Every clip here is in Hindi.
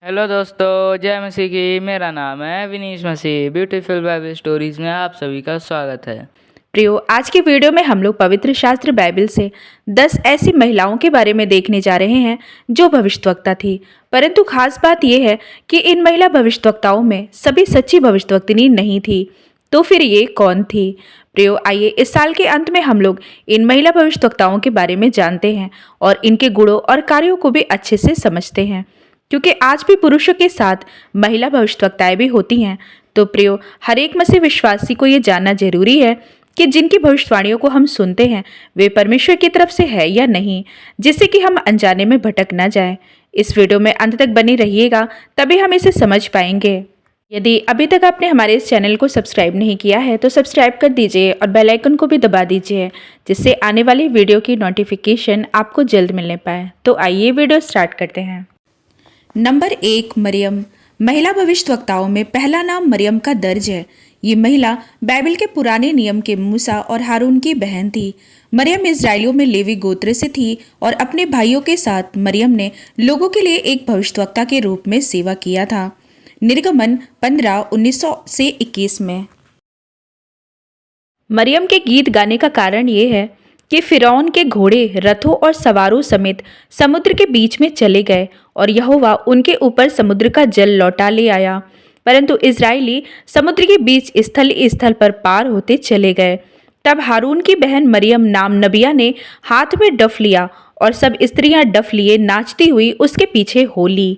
हेलो दोस्तों, जय मसीह की। मेरा नाम है विनीश मसीह। ब्यूटीफुल बाइबल स्टोरीज में आप सभी का स्वागत है। प्रियो, आज की वीडियो में हम लोग पवित्र शास्त्र बाइबल से 10 ऐसी महिलाओं के बारे में देखने जा रहे हैं जो भविष्यवक्ता थी। परंतु खास बात यह है कि इन महिला भविष्यवक्ताओं में सभी सच्ची भविष्यवक्तिनी नहीं थी। तो फिर ये कौन थी? प्रियो, आइए इस साल के अंत में हम लोग इन महिला भविष्यवक्ताओं के बारे में जानते हैं और इनके गुणों और कार्यों को भी अच्छे से समझते हैं, क्योंकि आज भी पुरुषों के साथ महिला भविष्यवक्ताएं भी होती हैं। तो प्रियो, हर एक मसीह विश्वासी को ये जानना जरूरी है कि जिनकी भविष्यवाणियों को हम सुनते हैं वे परमेश्वर की तरफ से है या नहीं, जिससे कि हम अनजाने में भटक ना जाएं। इस वीडियो में अंत तक बनी रहिएगा, तभी हम इसे समझ पाएंगे। यदि अभी तक आपने हमारे इस चैनल को सब्सक्राइब नहीं किया है तो सब्सक्राइब कर दीजिए और बेल आइकन को भी दबा दीजिए, जिससे आने वाली वीडियो की नोटिफिकेशन आपको जल्द मिलने पाए। तो आइए वीडियो स्टार्ट करते हैं। नंबर 1, मरियम। महिला भविष्यवक्ताओं में पहला नाम मरियम का दर्ज है। ये महिला बाइबल के पुराने नियम के मूसा और हारून की बहन थी। मरियम इजराइलियों में लेवी गोत्र से थी और अपने भाइयों के साथ मरियम ने लोगों के लिए एक भविष्यवक्ता के रूप में सेवा किया था। निर्गमन 15:19 से 21 में। मरियम के गीत गाने का कारण ये है कि फिरौन के घोड़े, रथों और सवारों समेत समुद्र के बीच में चले गए और यहोवा उनके ऊपर समुद्र का जल लौटा ले आया। परंतु इजराइली समुद्र के बीच स्थल पर पार होते चले गए। तब हारून की बहन मरियम नाम नबिया ने हाथ में डफ लिया और सब स्त्रियां डफ लिए नाचती हुई उसके पीछे हो ली।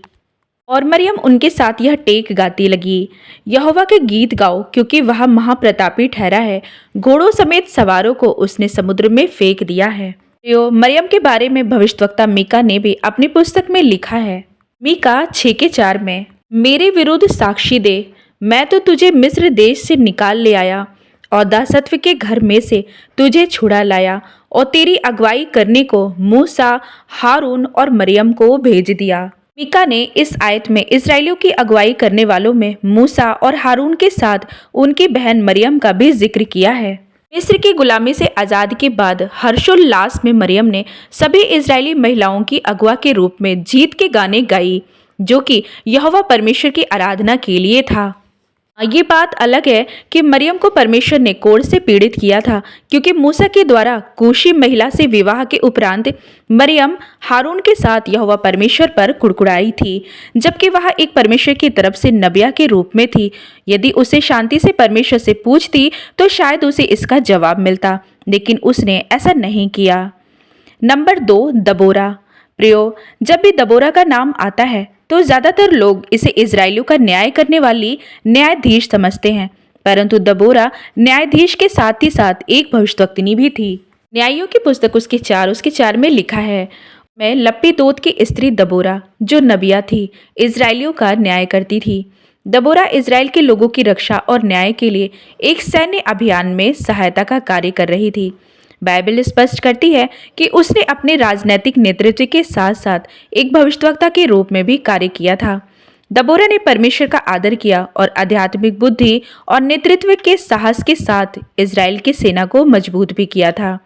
और मरियम उनके साथ यह टेक गाती लगी, यहोवा के गीत गाओ, क्योंकि वह महाप्रतापी ठहरा है। घोड़ों समेत सवारों को उसने समुद्र में फेंक दिया है। मरियम के बारे में भविष्यवक्ता मीका ने भी अपनी पुस्तक में लिखा है। मीका 6:4 में, मेरे विरुद्ध साक्षी दे, मैं तो तुझे मिस्र देश से निकाल ले आया और दासत्व के घर में से तुझे छुड़ा लाया और तेरी अगुवाई करने को मूसा, हारून और मरियम को भेज दिया। मीका ने इस आयत में इस्राएलियों की अगुवाई करने वालों में मूसा और हारून के साथ उनकी बहन मरियम का भी जिक्र किया है। मिस्र की गुलामी से आज़ाद के बाद हर्षोल्लास में मरियम ने सभी इजरायली महिलाओं की अगुआ के रूप में जीत के गाने गाई, जो कि यहोवा परमेश्वर की आराधना के लिए था। ये बात अलग है कि मरियम को परमेश्वर ने कोढ़ से पीड़ित किया था, क्योंकि मूसा के द्वारा कूशी महिला से विवाह के उपरांत मरियम हारून के साथ यहोवा परमेश्वर पर कुड़कुड़ाई थी, जबकि वह एक परमेश्वर की तरफ से नबिया के रूप में थी। यदि उसे शांति से परमेश्वर से पूछती तो शायद उसे इसका जवाब मिलता, लेकिन उसने ऐसा नहीं किया। नंबर 2, दबोरा। प्रियो, जब भी दबोरा का नाम आता है तो ज़्यादातर लोग इसे इजराइलियों का न्याय करने वाली न्यायाधीश समझते हैं, परंतु दबोरा न्यायाधीश के साथ ही साथ एक भविष्यवक्तिनी भी थी। न्यायियों की पुस्तक उसके 4 में लिखा है, मैं लप्पीदोत की स्त्री दबोरा, जो नबिया थी, इजराइलियों का न्याय करती थी। दबोरा इजराइल के लोगों की रक्षा और न्याय के लिए एक सैन्य अभियान में सहायता का कार्य कर रही थी। बाइबल स्पष्ट करती है कि उसने अपने राजनैतिक नेतृत्व के साथ साथ एक भविष्यवक्ता के रूप में भी कार्य किया था। दबोरा ने परमेश्वर का आदर किया और आध्यात्मिक बुद्धि और नेतृत्व के साहस के साथ इजराइल की सेना को मजबूत भी किया था।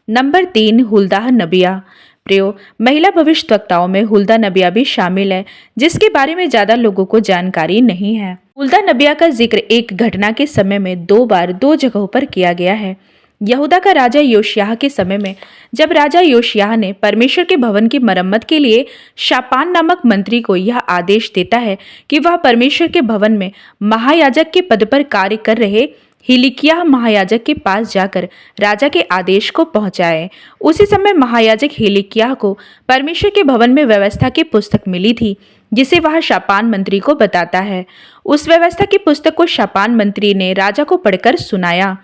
नंबर 3, हुल्दा नबिया। प्रियो, महिला भविष्यवक्ताओं में हुल्दा नबिया भी शामिल है, जिसके बारे में ज्यादा लोगों को जानकारी नहीं है। हुल्दा नबिया का जिक्र एक घटना के समय में 2 बार 2 जगहों पर किया गया है। यहूदा का राजा योशिय्याह के समय में, जब राजा योशिय्याह ने परमेश्वर के भवन की मरम्मत के लिए शापान नामक मंत्री को यह आदेश देता है कि वह परमेश्वर के भवन में महायाजक के पद पर कार्य कर रहे हिलिकिय्याह महायाजक के पास जाकर राजा के आदेश को पहुंचाए। उसी समय महायाजक हिलिकिय्याह को परमेश्वर के भवन में व्यवस्था की पुस्तक मिली थी, जिसे वह शापान मंत्री को बताता है। उस व्यवस्था की पुस्तक को शापान मंत्री ने राजा को पढ़कर सुनाया,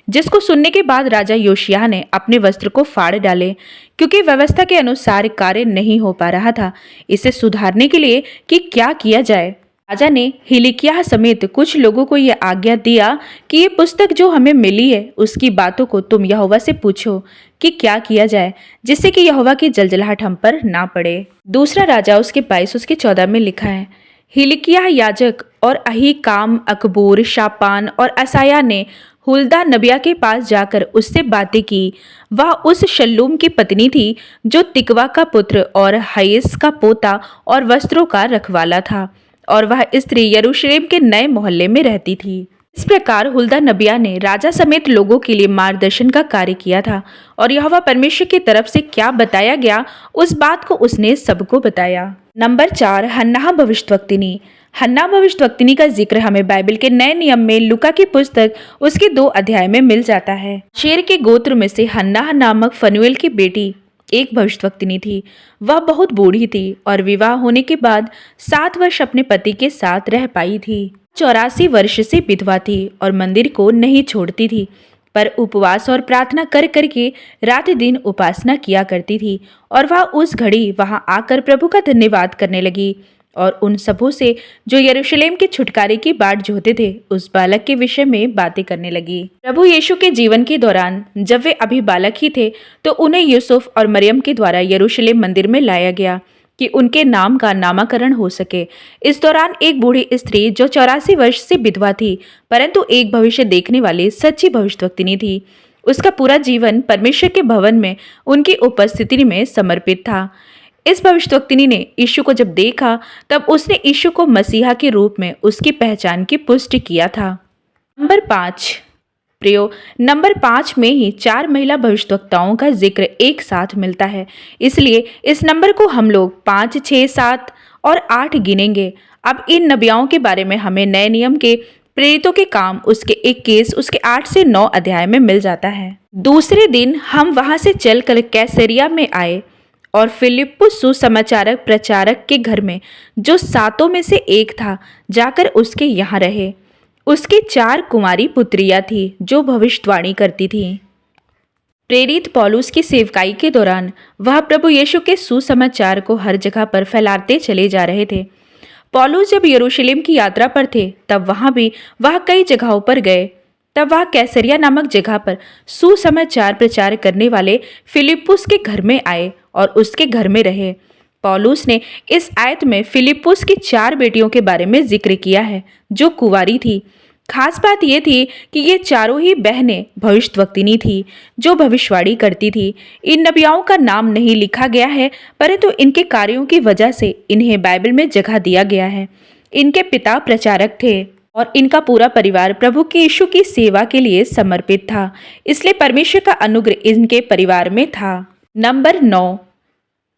जिसको सुनने के बाद राजा योशिय्याह ने अपने वस्त्र को फाड़ डाले, क्योंकि व्यवस्था के अनुसार कार्य नहीं हो पा रहा था। इसे सुधारने के लिए कि क्या किया जाए, राजा ने हिलिकिय्याह समेत कुछ लोगों को यह आज्ञा दिया कि ये पुस्तक जो हमें मिली है उसकी बातों को तुम यहोवा से पूछो कि क्या किया जाए, जिससे कि यहोवा की जलजलाहट हम पर ना पड़े। दूसरा राजा उसके 22:14 में लिखा है, हिलिकिय्याह याजक और अहीकाम, अकबोर, शापान और असाया ने हुल्दा नबिया के पास जाकर उससे बातें की। वह उस शल्लूम की पत्नी थी जो तिकवा का पुत्र और हय्यस का पोता और वस्त्रों का रखवाला था, और वह स्त्री यरूशलेम के नए मोहल्ले में रहती थी। इस प्रकार हुल्दा नबिया ने राजा समेत लोगों के लिए मार्गदर्शन का कार्य किया था, और यहोवा परमेश्वर की तरफ से क्या बताया गया उस बात को उसने सबको बताया। Number 4, hannah भविष्यद्वक्तिनी। हन्ना भविष्यद्वक्तिनी का जिक्र हमें बाइबल के नए नियम में लूका की पुस्तक उसके 2 अध्याय में मिल जाता है। शेर के गोत्र में से हन्नाह नामक फनुएल की बेटी एक भविष्यद्वक्तिनी थी। वह बहुत बूढ़ी थी और विवाह होने के बाद 7 वर्ष अपने पति के साथ रह पाई थी। 84 वर्ष से विधवा थी और मंदिर को नहीं छोड़ती थी, पर उपवास और प्रार्थना कर करके रात दिन उपासना किया करती थी। और वह उस घड़ी वहां आकर प्रभु का धन्यवाद करने लगी और उन सबों से जो यरूशलेम के छुटकारे की बाट जोहते थे उस बालक के विषय में बातें करने लगी। प्रभु यीशु के जीवन के दौरान जब वे अभी बालक ही थे तो उन्हें यूसुफ और मरियम के द्वारा यरूशलेम मंदिर में लाया गया कि उनके नाम का नामकरण हो सके। इस दौरान एक बूढ़ी स्त्री जो 84 वर्ष से विधवा थी परंतु एक भविष्य देखने वाली सच्ची भविष्यद्वक्तिनी थी, उसका पूरा जीवन परमेश्वर के भवन में उनकी उपस्थिति में समर्पित था। इस भविष्यद्वक्तिनी ने यीशु को जब देखा तब उसने यीशु को मसीहा के रूप में उसकी पहचान की पुष्टि किया था। नंबर 5, प्रियो, नंबर 5 में ही 4 महिला भविष्यद्वक्ताओं का जिक्र एक साथ मिलता है, इसलिए इस नंबर को हम लोग 5, 6, 7 और 8 गिनेंगे। अब इन नबियाओं के बारे में हमें नए नियम के प्रेरितों के काम उसके 21 उसके 8 से 9 अध्याय में मिल जाता है। दूसरे दिन हम वहां से चलकर कैसरिया में आए और फिलिप्पुस सुसमाचारक प्रचारक के घर में, जो 7 में से एक था, जाकर उसके यहाँ रहे। उसकी 4 कुमारी पुत्रियां थी जो भविष्यवाणी करती थीं। प्रेरित पौलुस की सेवकाई के दौरान वह प्रभु यीशु के सुसमाचार को हर जगह पर फैलाते चले जा रहे थे। पौलुस जब यरूशलेम की यात्रा पर थे तब वहां भी वह कई जगहों पर गए। तब वह कैसरिया नामक जगह पर सुसमाचार प्रचार करने वाले फिलिप्पुस के घर में आए और उसके घर में रहे। पौलुस ने इस आयत में फिलिप्पुस की 4 बेटियों के बारे में जिक्र किया है जो कुंवारी थी। खास बात यह थी कि ये चारों ही बहनें भविष्यद्वक्तिनी थी जो भविष्यवाणी करती थी। इन नबियाओं का नाम नहीं लिखा गया है परंतु इनके कार्यों की वजह से इन्हें बाइबल में जगह दिया गया है। इनके पिता प्रचारक थे और इनका पूरा परिवार प्रभु के यीशु की सेवा के लिए समर्पित था, इसलिए परमेश्वर का अनुग्रह इनके परिवार में था। नंबर 9,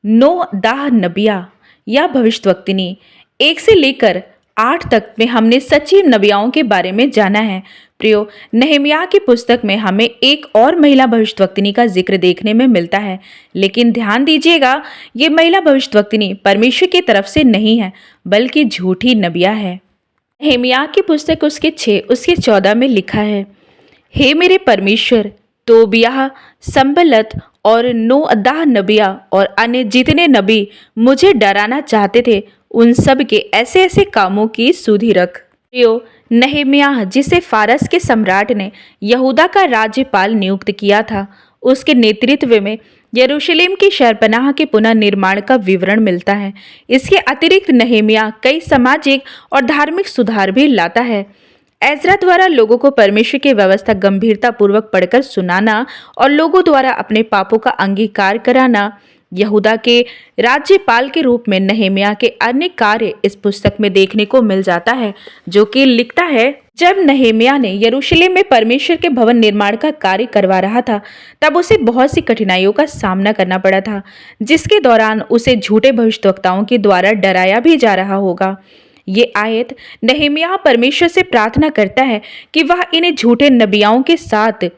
नोअदाह नबिया या भविष्यद्वक्तिनी। 1 से लेकर 8 तक में हमने सच्ची नबियाओं के बारे में जाना है। प्रियो, नहम्याह की पुस्तक में हमें एक और महिला भविष्यद्वक्तिनी का जिक्र देखने में मिलता है, लेकिन ध्यान दीजिएगा ये महिला भविष्यद्वक्तिनी परमेश्वर की तरफ से नहीं है बल्कि झूठी नबिया है। नहम्याह की पुस्तक उसके 6 उसके 14 में लिखा है, हे मेरे परमेश्वर, तोबियाह, संबलत और नोअदाह नबिया और अन्य जितने नबी मुझे डराना चाहते थे उन सब के ऐसे ऐसे कामों की सुधि रख। प्रियो, नहम्याह जिसे फारस के सम्राट ने यहूदा का राज्यपाल नियुक्त किया था, उसके नेतृत्व में यरूशलेम की शहरपनाह के पुनर्निर्माण का विवरण मिलता है। इसके अतिरिक्त नहम्याह कई सामाजिक और धार्मिक सुधार भी लाता है। एजरा द्वारा लोगों को परमेश्वर की व्यवस्था गंभीरता पूर्वक पढ़कर सुनाना और लोगों द्वारा अपने पापों का अंगीकार कराना। यहूदा के राज्यपाल के रूप में नहम्याह के अन्य कार्य इस पुस्तक में देखने को मिल जाता है, जो कि लिखता है, जब नहम्याह ने यरूशलेम में परमेश्वर के भवन निर्माण का कार्य करवा रहा था तब उसे बहुत सी कठिनाइयों का सामना करना पड़ा था, जिसके दौरान उसे झूठे भविष्यद्वक्ताओं के द्वारा डराया भी जा रहा होगा। ये आयत नहम्याह परमेश्वर से प्रार्थना करता है कि वह इन झूठे नबियाओं के साथ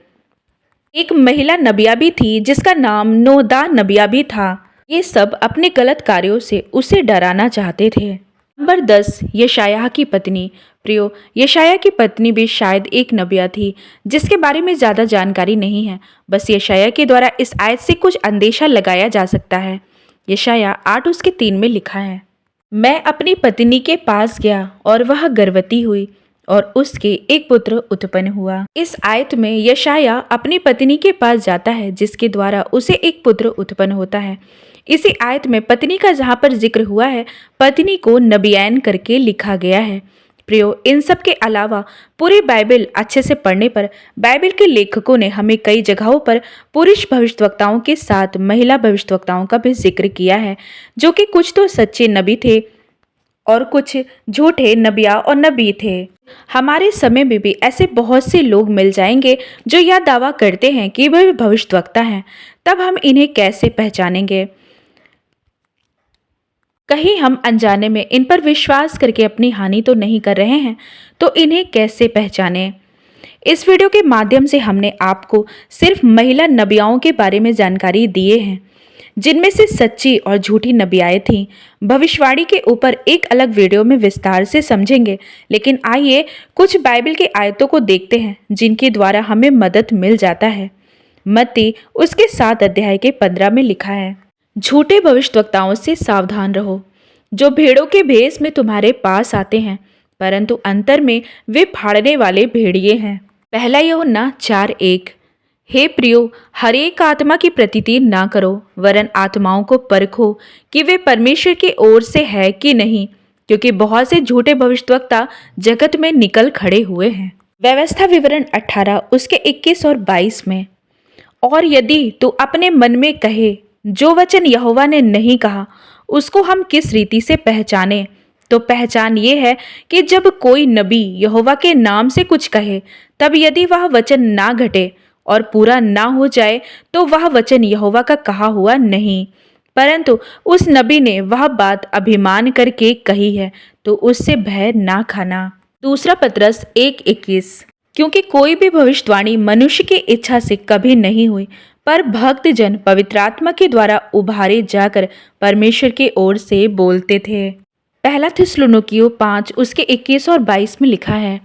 एक महिला नबिया भी थी जिसका नाम नोअदाह नबिया भी था। ये सब अपने गलत कार्यों से उसे डराना चाहते थे। नंबर 10, यशायाह की पत्नी। प्रियो, यशायाह की पत्नी भी शायद एक नबिया थी जिसके बारे में ज़्यादा जानकारी नहीं है। बस यशायाह के द्वारा इस आयत से कुछ अंदेशा लगाया जा सकता है। यशायाह 8 उसके 3 में लिखा है, मैं अपनी पत्नी के पास गया और वह गर्भवती हुई और उसके एक पुत्र उत्पन्न हुआ। इस आयत में यशायाह अपनी पत्नी के पास जाता है जिसके द्वारा उसे एक पुत्र उत्पन्न होता है। इसी आयत में पत्नी का जहाँ पर जिक्र हुआ है, पत्नी को नबियैन करके लिखा गया है। प्रियो, इन सब के अलावा पूरी बाइबल अच्छे से पढ़ने पर बाइबल के लेखकों ने हमें कई जगहों पर पुरुष भविष्यवक्ताओं के साथ महिला भविष्यवक्ताओं का भी जिक्र किया है, जो कि कुछ तो सच्चे नबी थे और कुछ झूठे नबिया और नबी थे। हमारे समय में भी ऐसे बहुत से लोग मिल जाएंगे जो यह दावा करते हैं कि वे भविष्यवक्ता हैं। तब हम इन्हें कैसे पहचानेंगे? कहीं हम अनजाने में इन पर विश्वास करके अपनी हानि तो नहीं कर रहे हैं? तो इन्हें कैसे पहचानें? इस वीडियो के माध्यम से हमने आपको सिर्फ महिला नबियाओं के बारे में जानकारी दिए हैं, जिनमें से सच्ची और झूठी नबियाएं थीं। भविष्यवाणी के ऊपर एक अलग वीडियो में विस्तार से समझेंगे, लेकिन आइए कुछ बाइबल के आयतों को देखते हैं जिनके द्वारा हमें मदद मिल जाता है। मत्ती उसके 7 अध्याय के 15 में लिखा है, झूठे भविष्यवक्ताओं से सावधान रहो, जो भेड़ों के भेष में तुम्हारे पास आते हैं, परंतु अंतर में वे फाड़ने वाले भेड़िए हैं। पहला यूहन्ना 4:1। हे प्रियो, हर एक आत्मा की प्रतीति ना करो, वरन आत्माओं को परखो कि वे परमेश्वर की ओर से है कि नहीं, क्योंकि बहुत से झूठे भविष्यवक्ता जगत में निकल खड़े हुए हैं। व्यवस्था विवरण 18 उसके 21 और 22 में। और यदि तू अपने मन में कहे, जो वचन यहोवा ने नहीं कहा उसको हम किस रीति से पहचाने, तो पहचान ये है कि जब कोई नबी यहोवा के नाम से कुछ कहे, तब यदि वह वचन ना घटे और पूरा ना हो जाए तो वह वचन यहोवा का कहा हुआ नहीं, परंतु उस नबी ने वह बात अभिमान करके कही है, तो उससे भय ना खाना। दूसरा पतरस 1:21। क्योंकि कोई भी भविष्यवाणी मनुष्य की इच्छा से कभी नहीं हुई, पर भक्त जन पवित्र आत्मा के द्वारा उभारे जाकर परमेश्वर की ओर से बोलते थे। पहला थिस्सलुनीकियों 5 उसके 21 और 22 में लिखा है,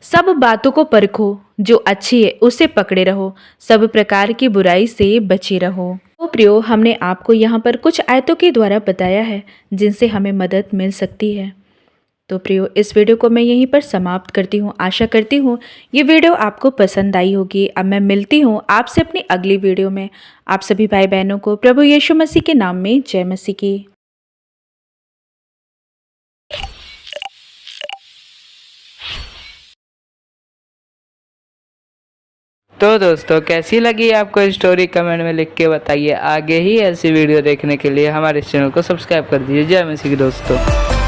सब बातों को परखो, जो अच्छी है उसे पकड़े रहो, सब प्रकार की बुराई से बचे रहो। तो प्रियो, हमने आपको यहाँ पर कुछ आयतों के द्वारा बताया है जिनसे हमें मदद मिल सकती है। तो प्रियो, इस वीडियो को मैं यहीं पर समाप्त करती हूँ। आशा करती हूँ ये वीडियो आपको पसंद आई होगी। अब मैं मिलती हूँ आपसे अपनी अगली वीडियो में। आप सभी भाई बहनों को प्रभु यीशु मसीह के नाम में जय मसीह की। तो दोस्तों, कैसी लगी आपको स्टोरी कमेंट में लिख के बताइए। आगे ही ऐसी वीडियो देखने के लिए हमारे चैनल को सब्सक्राइब कर दीजिए। जय मसीह की दोस्तों।